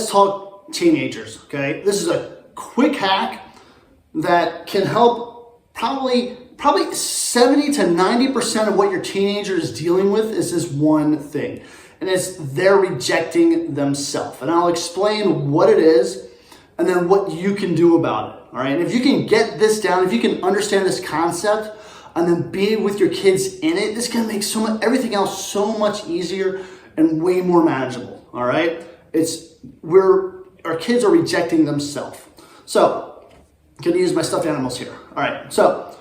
let's talk teenagers, okay? This is a quick hack that can help probably 70 to 90% of what your teenager is dealing with is this one thing. And it's they're rejecting themselves. And I'll explain what it is and then what you can do about it. All right. And if you can get this down, if you can understand this concept and then be with your kids in it, this can make everything else so much easier and way more manageable. All right. Our kids are rejecting themselves. So I'm going to use my stuffed animals here. All right. So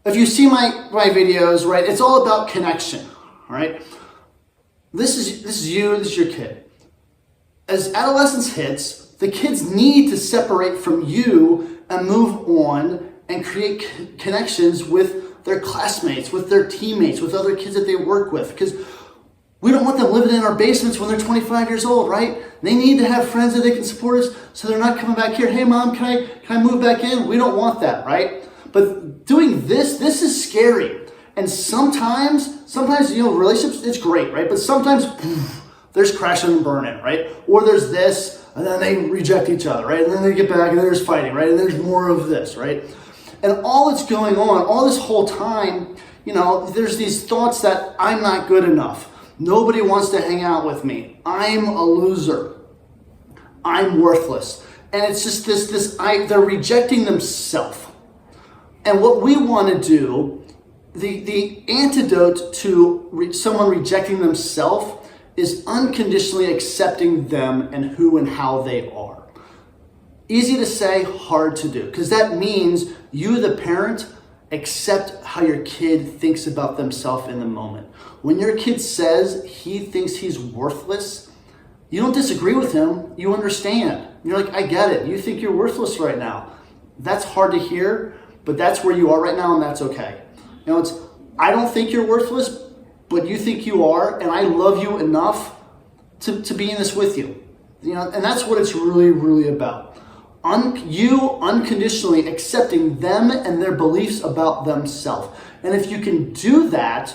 if you see my videos, right, it's all about connection. All right. This is you, this is your kid. As adolescence hits, the kids need to separate from you and move on and create connections with their classmates, with their teammates, with other kids that they work with. Because we don't want them living in our basements when they're 25 years old, right? They need to have friends that they can support us so they're not coming back here. Hey, Mom, can I move back in? We don't want that, right? But doing this is scary. And sometimes, relationships, it's great, right? But sometimes there's crashing and burning, right? Or there's this, and then they reject each other, right? And then they get back and there's fighting, right? And there's more of this, right? And all that's going on, all this whole time, there's these thoughts that I'm not good enough. Nobody wants to hang out with me. I'm a loser. I'm worthless. And it's just they're rejecting themselves. And what we want to do, the antidote to someone rejecting themselves is unconditionally accepting them and who and how they are. Easy to say, hard to do, because that means you, the parent, accept how your kid thinks about themselves in the moment. When your kid says he thinks he's worthless, you don't disagree with him, you understand. You're like, I get it, you think you're worthless right now. That's hard to hear, but that's where you are right now, and that's okay. I don't think you're worthless, but you think you are, and I love you enough to be in this with you. And that's what it's really, really about. You unconditionally accepting them and their beliefs about themselves. And if you can do that,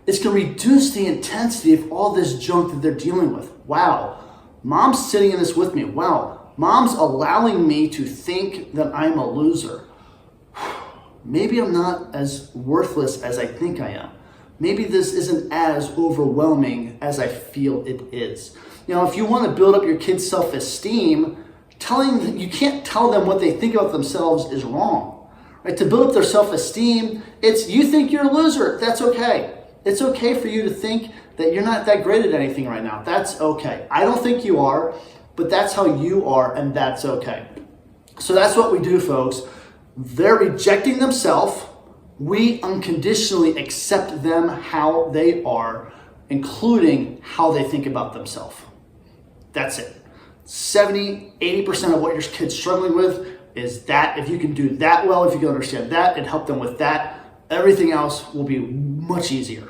it's going to reduce the intensity of all this junk that they're dealing with. Wow, Mom's sitting in this with me. Wow, Mom's allowing me to think that I'm a loser. Maybe I'm not as worthless as I think I am. Maybe this isn't as overwhelming as I feel it is. If you want to build up your kids' self-esteem, you can't tell them what they think about themselves is wrong. Right? To build up their self-esteem, it's you think you're a loser. That's okay. It's okay for you to think that you're not that great at anything right now. That's okay. I don't think you are, but that's how you are, and that's okay. So that's what we do, folks. They're rejecting themselves. We unconditionally accept them how they are, including how they think about themselves. That's it. 70, 80% of what your kid's struggling with is that. If you can do that well, if you can understand that and help them with that, everything else will be much easier.